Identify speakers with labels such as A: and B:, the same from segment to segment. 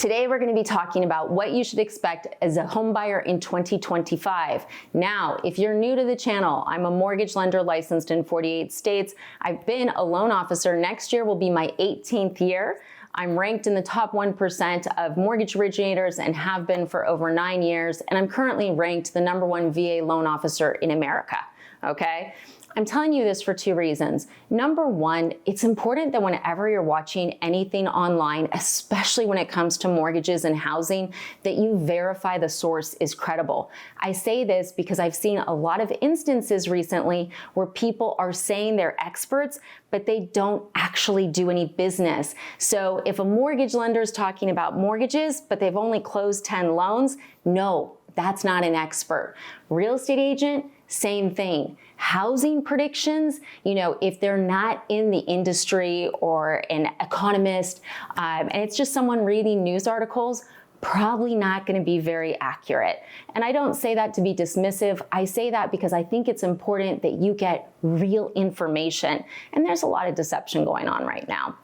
A: Today, we're going to be talking about what you should expect as a home buyer in 2025. Now, if you're new to the channel, I'm a mortgage lender licensed in 48 states. I've been a loan officer. Next year will be my 18th year. I'm ranked in the top 1% of mortgage originators and have been for over 9 years. And I'm currently ranked the #1 VA loan officer in America. Okay? I'm telling you this for two reasons. Number one, it's important that whenever you're watching anything online, especially when it comes to mortgages and housing, that you verify the source is credible. I say this because I've seen a lot of instances recently where people are saying they're experts, but they don't actually do any business. So if a mortgage lender is talking about mortgages, but they've only closed 10 loans, no, that's not an expert. Real estate agent, same thing. Housing predictions, if they're not in the industry or an economist, and it's just someone reading news articles, probably not going to be very accurate. And I don't say that to be dismissive. I say that because I think it's important that you get real information. And there's a lot of deception going on right now.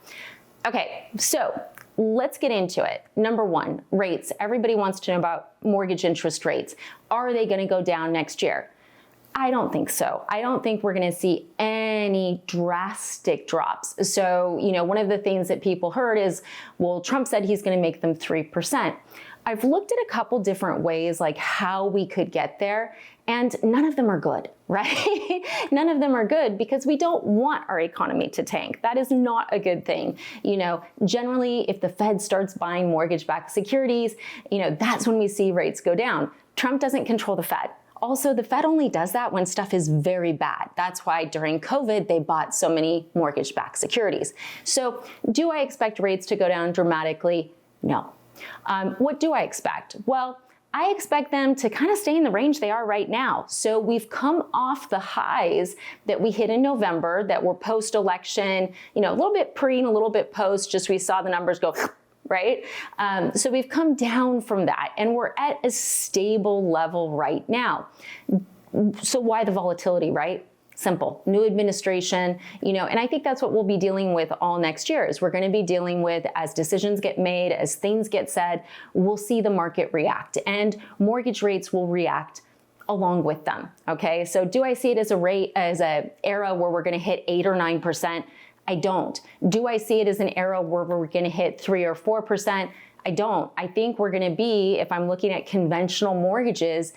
A: Okay, so let's get into it. Number one, rates. Everybody wants to know about mortgage interest rates. Are they going to go down next year? I don't think so. I don't think we're going to see any drastic drops. So, one of the things that people heard is, well, Trump said he's going to make them 3%. I've looked at a couple different ways, like how we could get there, and none of them are good, right? None of them are good because we don't want our economy to tank. That is not a good thing. Generally, if the Fed starts buying mortgage-backed securities, that's when we see rates go down. Trump doesn't control the Fed. Also, the Fed only does that when stuff is very bad. That's why during COVID, they bought so many mortgage-backed securities. So do I expect rates to go down dramatically? No. What do I expect? Well, I expect them to kind of stay in the range they are right now. So we've come off the highs that we hit in November that were post-election, a little bit pre and a little bit post, just we saw the numbers go right? So we've come down from that and we're at a stable level right now. So why the volatility, right? Simple. New administration, and I think that's what we'll be dealing with all next year is we're going to be dealing with as decisions get made, as things get said, we'll see the market react and mortgage rates will react along with them. Okay. So do I see it as a era where we're going to hit 8 or 9%? I don't. Do I see it as an era where we're going to hit 3 or 4%? I don't. I think we're going to be, if I'm looking at conventional mortgages,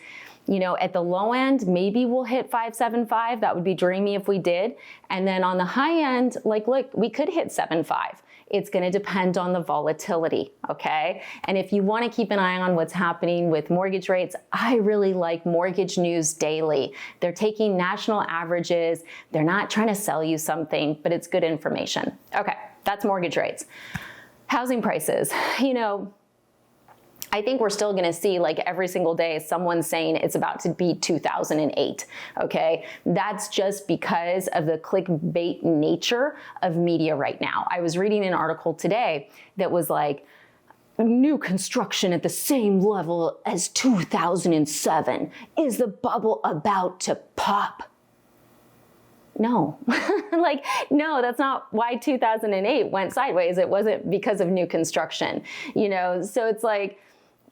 A: at the low end, maybe we'll hit 5.75. That would be dreamy if we did. And then on the high end, look, we could hit 7.5. It's going to depend on the volatility, okay? And if you want to keep an eye on what's happening with mortgage rates, I really like Mortgage News Daily. They're taking national averages. They're not trying to sell you something, but it's good information. Okay, that's mortgage rates. Housing prices, I think we're still going to see every single day someone saying it's about to be 2008, okay? That's just because of the clickbait nature of media right now. I was reading an article today that was new construction at the same level as 2007. Is the bubble about to pop? No, no, that's not why 2008 went sideways. It wasn't because of new construction, so it's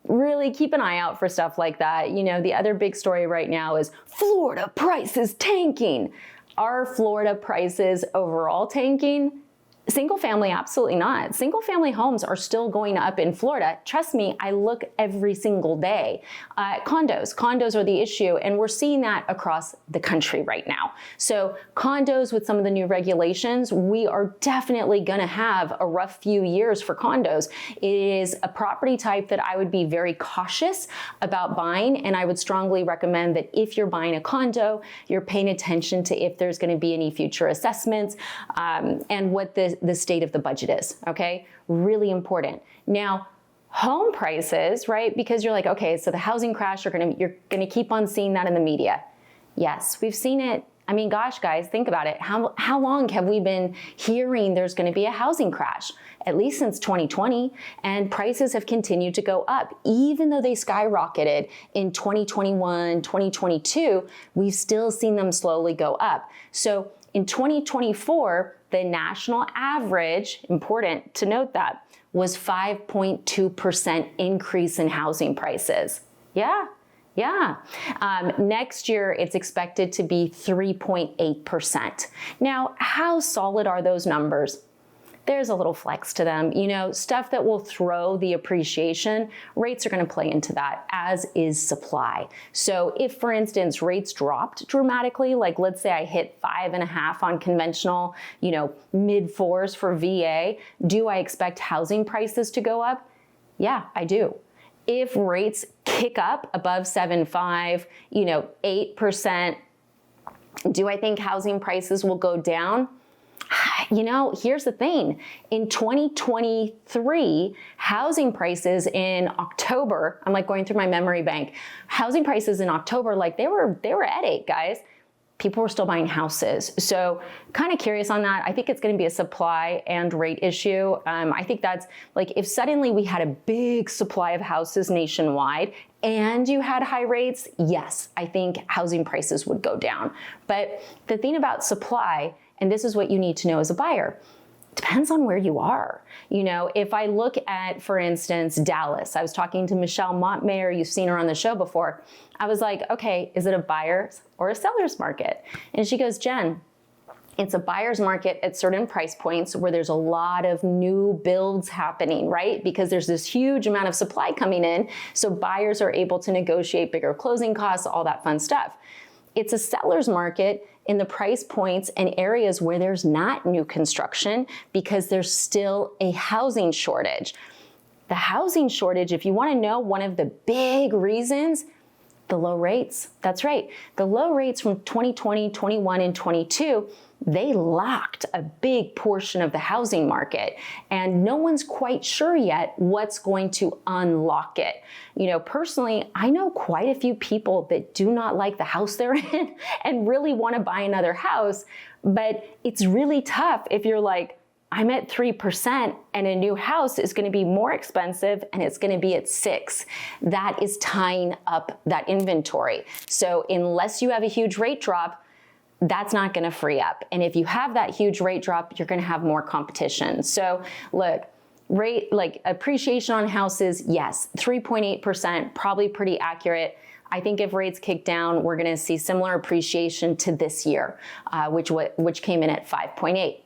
A: really keep an eye out for stuff like that. The other big story right now is Florida prices tanking. Are Florida prices overall tanking? Single family, absolutely not. Single family homes are still going up in Florida. Trust me, I look every single day. Condos are the issue, and we're seeing that across the country right now. So condos with some of the new regulations, we are definitely gonna have a rough few years for condos. It is a property type that I would be very cautious about buying, and I would strongly recommend that if you're buying a condo, you're paying attention to if there's gonna be any future assessments and what the state of the budget is, okay? Really important. Now, home prices, right? Because you're okay, so the housing crash, you're gonna keep on seeing that in the media. Yes, we've seen it. I mean, gosh, guys, think about it. How long have we been hearing there's gonna be a housing crash? At least since 2020, and prices have continued to go up. Even though they skyrocketed in 2021, 2022, we've still seen them slowly go up. So in 2024, the national average, important to note that, was 5.2% increase in housing prices. Yeah. Next year, it's expected to be 3.8%. Now, how solid are those numbers? There's a little flex to them. Stuff that will throw the appreciation, rates are going to play into that, as is supply. So if, for instance, rates dropped dramatically, like let's say I hit 5.5 on conventional, mid 4s for VA, do I expect housing prices to go up? Yeah, I do. If rates kick up above 7.5, 8%, do I think housing prices will go down? Here's the thing. In 2023, housing prices in October, I'm like going through my memory bank, housing prices in October, like they were at 8, guys. People were still buying houses. So kind of curious on that. I think it's going to be a supply and rate issue. I think that's like if suddenly we had a big supply of houses nationwide and you had high rates, yes, I think housing prices would go down. But the thing about supply, and this is what you need to know as a buyer, depends on where you are. If I look at, for instance, Dallas, I was talking to Michelle Montmayor, you've seen her on the show before. I was like, okay, is it a buyer's or a seller's market? And she goes, Jen, it's a buyer's market at certain price points where there's a lot of new builds happening, right? Because there's this huge amount of supply coming in. So buyers are able to negotiate bigger closing costs, all that fun stuff. It's a seller's market in the price points and areas where there's not new construction because there's still a housing shortage. The housing shortage, if you want to know one of the big reasons, the low rates. That's right. The low rates from 2020, 21, and 22, they locked a big portion of the housing market, and no one's quite sure yet what's going to unlock it. Personally, I know quite a few people that do not like the house they're in and really want to buy another house, but it's really tough if you're like, I'm at 3% and a new house is going to be more expensive and it's going to be at 6. That is tying up that inventory. So unless you have a huge rate drop, that's not going to free up. And if you have that huge rate drop, you're going to have more competition. So look, rate, like appreciation on houses, yes, 3.8%, probably pretty accurate. I think if rates kick down, we're going to see similar appreciation to this year, which came in at 5.8.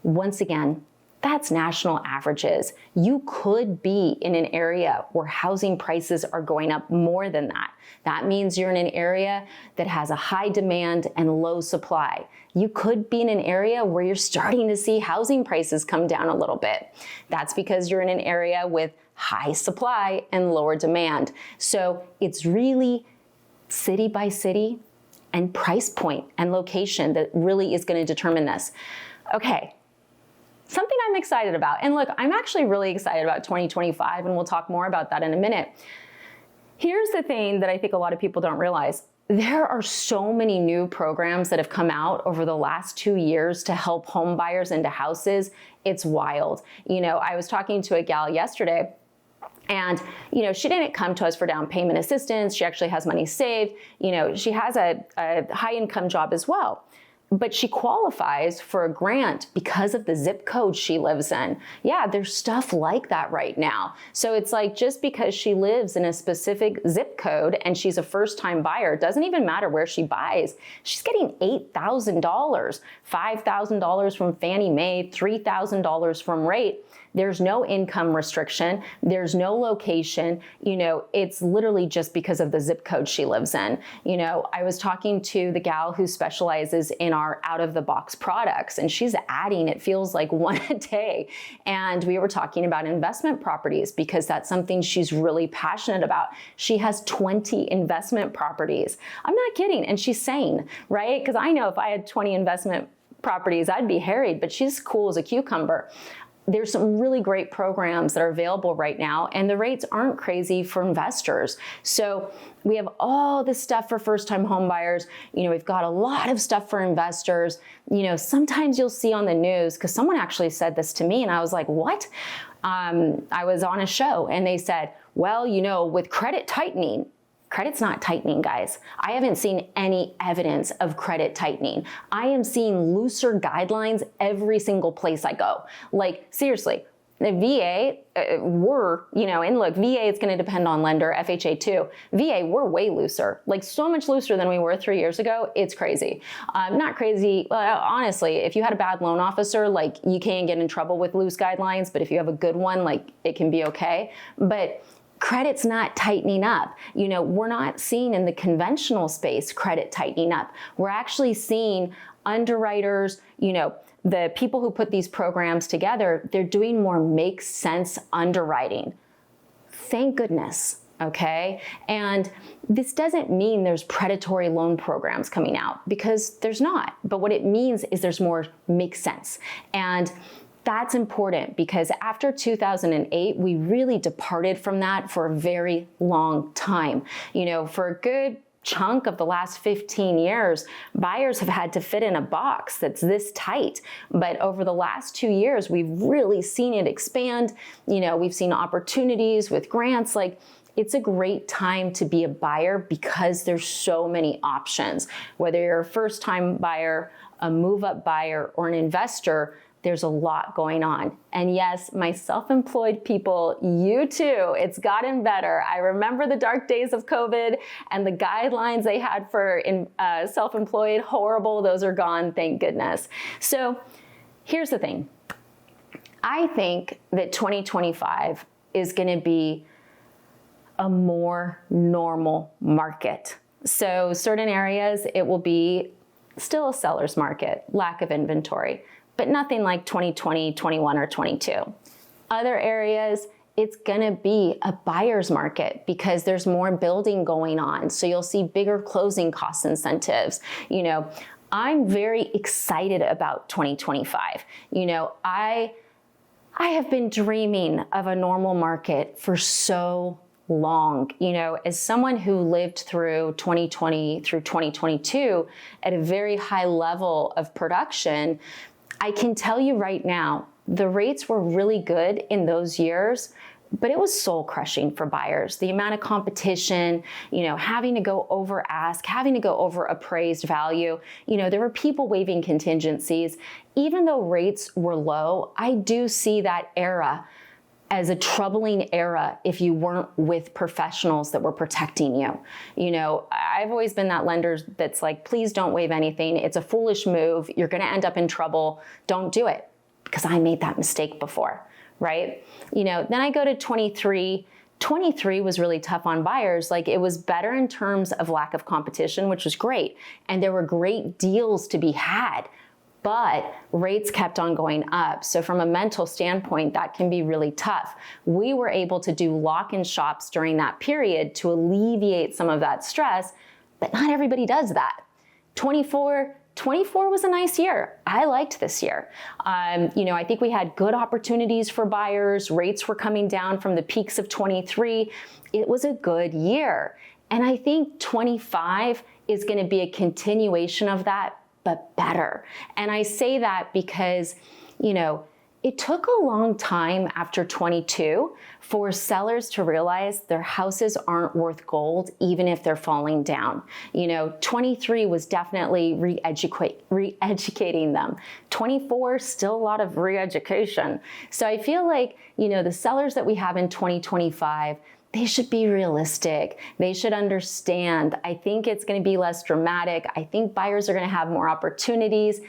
A: Once again, that's national averages. You could be in an area where housing prices are going up more than that. That means you're in an area that has a high demand and low supply. You could be in an area where you're starting to see housing prices come down a little bit. That's because you're in an area with high supply and lower demand. So it's really city by city and price point and location that really is going to determine this. Okay. Something I'm excited about. And look, I'm actually really excited about 2025, and we'll talk more about that in a minute. Here's the thing that I think a lot of people don't realize. There are so many new programs that have come out over the last 2 years to help home buyers into houses. It's wild. I was talking to a gal yesterday, and, she didn't come to us for down payment assistance. She actually has money saved. She has a high income job as well. But she qualifies for a grant because of the zip code she lives in. Yeah, there's stuff like that right now. So it's like just because she lives in a specific zip code and she's a first-time buyer, it doesn't even matter where she buys. She's getting $8,000, $5,000 from Fannie Mae, $3,000 from rate. There's no income restriction. There's no location. It's literally just because of the zip code she lives in. I was talking to the gal who specializes in our out-of-the-box products, and she's adding, it feels like, one a day. And we were talking about investment properties because that's something she's really passionate about. She has 20 investment properties. I'm not kidding. And she's sane, right? Because I know if I had 20 investment properties, I'd be harried, but she's cool as a cucumber. There's some really great programs that are available right now, and the rates aren't crazy for investors. So we have all this stuff for first-time home buyers. We've got a lot of stuff for investors. Sometimes you'll see on the news, because someone actually said this to me, and I was like, what? I was on a show, and they said, well, with credit tightening, credit's not tightening, guys. I haven't seen any evidence of credit tightening. I am seeing looser guidelines every single place I go. Like, seriously, The VA, and look, VA, it's going to depend on lender, FHA too. VA, we're way looser, like so much looser than we were 3 years ago. It's crazy. Not crazy. Honestly, if you had a bad loan officer, like you can get in trouble with loose guidelines, but if you have a good one, like it can be okay. But credit's not tightening up. We're not seeing in the conventional space credit tightening up. We're actually seeing underwriters, the people who put these programs together, they're doing more make sense underwriting. Thank goodness, okay? And this doesn't mean there's predatory loan programs coming out, because there's not. But what it means is there's more make sense. And that's important, because after 2008, we really departed from that for a very long time. For a good chunk of the last 15 years, buyers have had to fit in a box that's this tight. But over the last 2 years, we've really seen it expand. We've seen opportunities with grants. Like, it's a great time to be a buyer because there's so many options. Whether you're a first-time buyer, a move-up buyer, or an investor, there's a lot going on. And yes, my self-employed people, you too, it's gotten better. I remember the dark days of COVID and the guidelines they had for self-employed, horrible. Those are gone, thank goodness. So here's the thing. I think that 2025 is gonna be a more normal market. So certain areas, it will be still a seller's market, lack of inventory, but nothing like 2020, 21, or 22. Other areas, it's gonna be a buyer's market because there's more building going on. So you'll see bigger closing cost incentives. I'm very excited about 2025. I have been dreaming of a normal market for so long. As someone who lived through 2020 through 2022 at a very high level of production, I can tell you right now, the rates were really good in those years, but it was soul crushing for buyers. The amount of competition, having to go over ask, having to go over appraised value. There were people waiving contingencies. Even though rates were low, I do see that era as a troubling era if you weren't with professionals that were protecting you. I've always been that lender that's like, please don't waive anything. It's a foolish move. You're gonna end up in trouble. Don't do it, because I made that mistake before, right? Then I go to 23. 23 was really tough on buyers. Like, it was better in terms of lack of competition, which was great. And there were great deals to be had, but rates kept on going up. So from a mental standpoint, that can be really tough. We were able to do lock-in shops during that period to alleviate some of that stress, but not everybody does that. 24 was a nice year. I liked this year. I think we had good opportunities for buyers. Rates were coming down from the peaks of 23. It was a good year. And I think 25 is going to be a continuation of that, but better. And I say that because, it took a long time after 22 for sellers to realize their houses aren't worth gold, even if they're falling down. 23 was definitely re-educating them. 24, still a lot of re-education. So I feel like, the sellers that we have in 2025, they should be realistic. They should understand. I think it's going to be less dramatic. I think buyers are going to have more opportunities,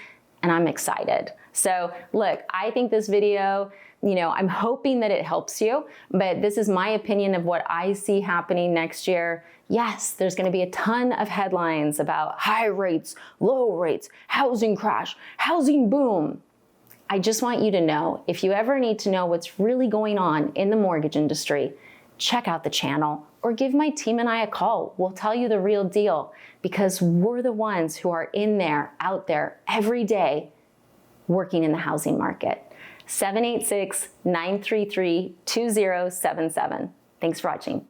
A: and I'm excited. So look, I think this video, I'm hoping that it helps you, but this is my opinion of what I see happening next year. Yes, there's going to be a ton of headlines about high rates, low rates, housing crash, housing boom. I just want you to know, if you ever need to know what's really going on in the mortgage industry, check out the channel or give my team and I a call. We'll tell you the real deal, because we're the ones who are in there, out there every day working in the housing market. 786-933-2077. Thanks for watching.